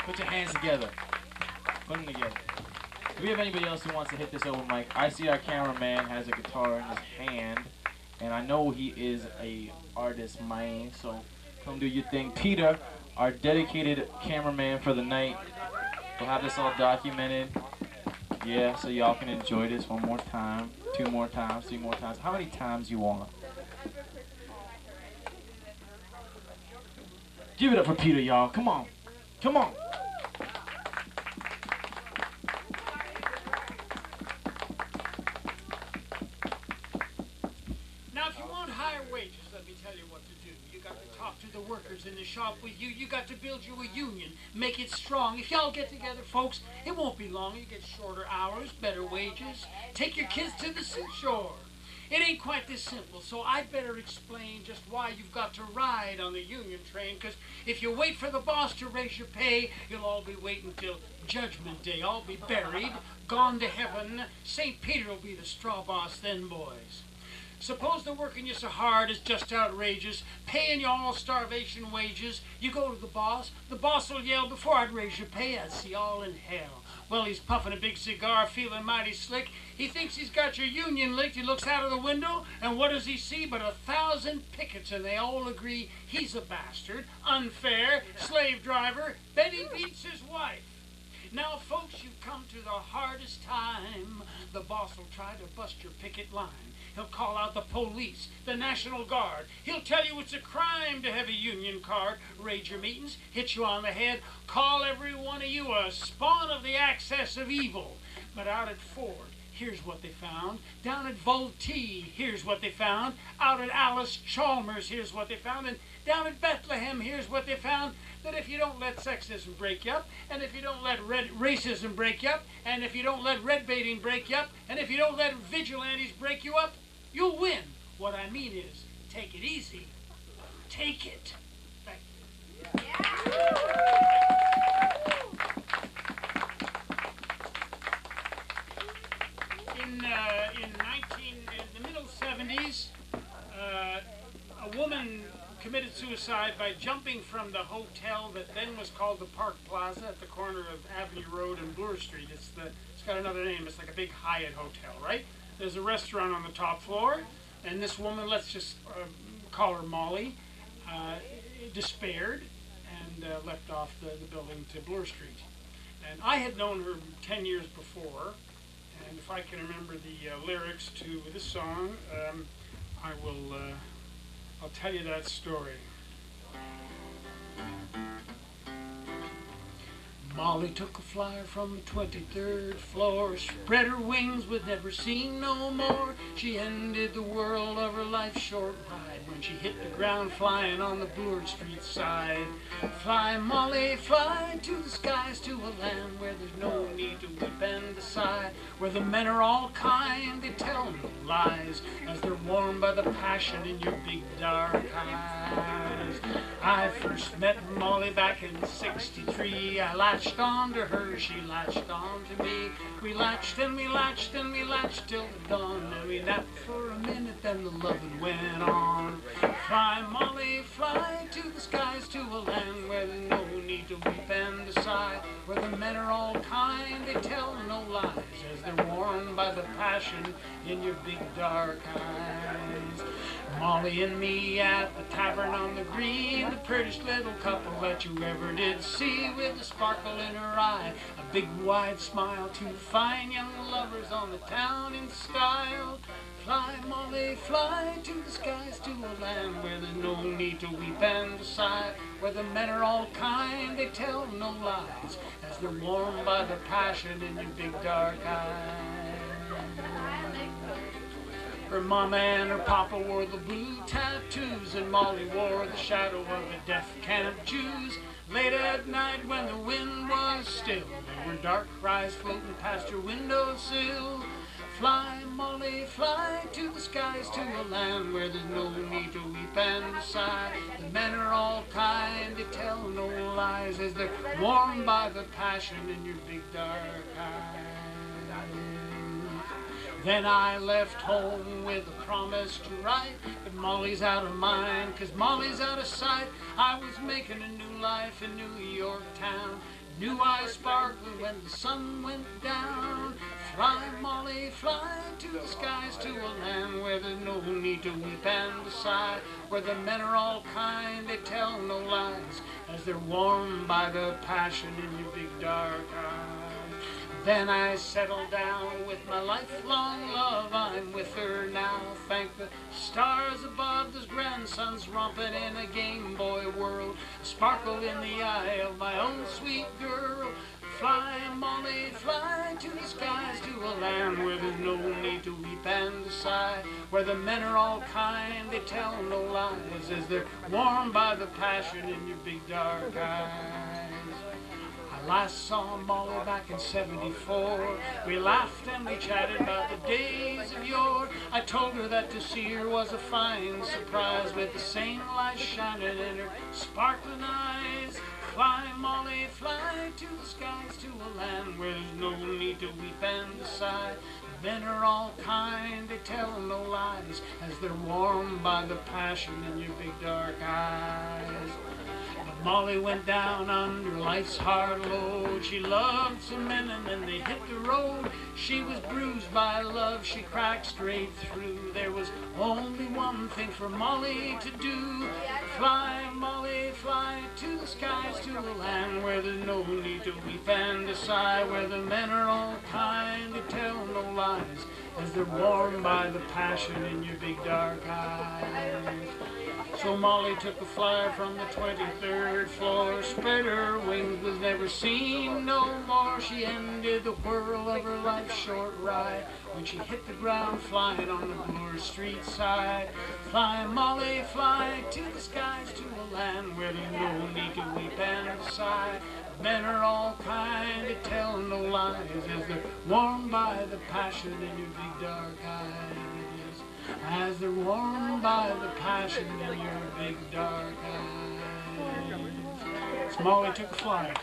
Put your hands together. Put them together. Do we have anybody else who wants to hit this open mic? I see our cameraman has a guitar in his hand, and I know he is a artist, man. So come do your thing. Peter, our dedicated cameraman for the night, will have this all documented. Yeah, so y'all can enjoy this one more time, 2 more times, 3 more times. How many times you want? Give it up for Peter, y'all. Come on. Come on. Now, if you want higher wages, let me tell you what to do. You got to talk to the workers in the shop with you. You got to build you a union. Make it strong. If y'all get together, folks, it won't be long. You get shorter hours, better wages. Take your kids to the seashore. It ain't quite this simple, so I'd better explain just why you've got to ride on the union train, because if you wait for the boss to raise your pay, you'll all be waiting till Judgment Day. I'll be buried, gone to heaven. St. Peter will be the straw boss then, boys. Suppose they're working you so hard it's just outrageous, paying you all starvation wages. You go to the boss will yell, before I'd raise your pay, I'd see all in hell. Well, he's puffing a big cigar, feeling mighty slick. He thinks he's got your union licked. He looks out of the window, and what does he see but 1,000 pickets, and they all agree he's a bastard, unfair, slave driver, bet he beats his wife. Now, folks, you've come to the hardest time. The boss will try to bust your picket line. He'll call out the police, the National Guard. He'll tell you it's a crime to have a union card, raid your meetings, hit you on the head, call every one of you a spawn of the access of evil. But out at Ford, here's what they found. Down at Voltee, here's what they found. Out at Alice Chalmers, here's what they found. And down at Bethlehem, here's what they found. That if you don't let sexism break you up, and if you don't let racism break you up, and if you don't let red baiting break you up, and if you don't let vigilantes break you up, you'll win. What I mean is, take it easy. Take it. Thank you. In the middle 70s, a woman committed suicide by jumping from the hotel that then was called the Park Plaza at the corner of Avenue Road and Bloor Street. It's got another name. It's like a big Hyatt hotel, right? There's a restaurant on the top floor, and this woman, let's just call her Molly, despaired and left off the building to Bloor Street. And I had known her 10 years before, and if I can remember the lyrics to this song, I'll tell you that story. Molly took a flyer from the 23rd floor, spread her wings with never seen no more. She ended the world of her life's short ride when she hit the ground flying on the Bloor Street side. Fly, Molly, fly to the skies, to a land where there's no need to weep and sigh, where the men are all kind, they tell no lies, as they're warmed by the passion in your big dark eyes. I first met Molly back in '63. I latched on to her, she latched on to me. We latched and we latched and we latched till the dawn. And we napped for a minute, then the loving went on. Fly, Molly, fly to the skies, to a land where there's no need to weep and to sigh, where the men are all kind, they tell no lies, as they're warmed by the passion in your big dark eyes. Molly and me at the tavern on the green, the prettiest little couple that you ever did see, with a sparkle in her eye, a big wide smile, two fine young lovers on the town in style. Fly, Molly, fly to the skies, to a land where there's no need to weep and to sigh, where the men are all kind, they tell no lies, as they're warmed by the passion in your big dark eyes. Her mama and her papa wore the blue tattoos, and Molly wore the shadow of the death camp Jews. Late at night when the wind was still, there were dark cries floating past her windowsill. Fly, Molly, fly to the skies, to a land where there's no need to weep and sigh. The men are all kind, they tell no lies, as they're warmed by the passion in your big dark eyes. Then I left home with a promise to write, but Molly's out of mind, 'cause Molly's out of sight. I was making a new life in New York town, New eyes sparkling when the sun went down. Fly, Molly, fly to the skies, to a land where there's no need to weep and to sigh, where the men are all kind, they tell no lies, as they're warmed by the passion in your big dark eyes. Then I settled down with my lifelong love. I'm with her now, thank the stars above. There's grandsons romping in a Game Boy world, sparkle in the eye of my own sweet girl. Fly, Molly, fly to the skies, to a land where there's no need to weep and to sigh, where the men are all kind, they tell no lies, as they're warmed by the passion in your big dark eyes. I last saw Molly back in '74. We laughed and we chatted about the days of yore. I told her that to see her was a fine surprise, with the same light shining in her sparkling eyes. Fly, Molly, fly to the skies, to a land where there's no need to weep and to sigh. The men are all kind, they tell no lies, as they're warmed by the passion in your big dark eyes. But Molly went down under life's hard load. She loved some men and then they hit the road. She was bruised by love, she cracked straight through. There was only one thing for Molly to do. Fly, Molly, fly to the skies, to a land where there's no need to weep and to sigh, where the men are all kind, they tell no lies, as they're warmed by the passion in your big dark eyes. So Molly took a flyer from the 23rd floor, spread her wings, was never seen no more. She ended the whirl of her life's short ride when she hit the ground flying on the Bloor Street side. Fly, Molly, fly to the skies, to a land where there's no need to weep and sigh. Men are all kind, they tell no lies, as they're warmed by the passion in your big dark eyes, as they're warmed by the passion in your big dark eyes. So Molly took a flight.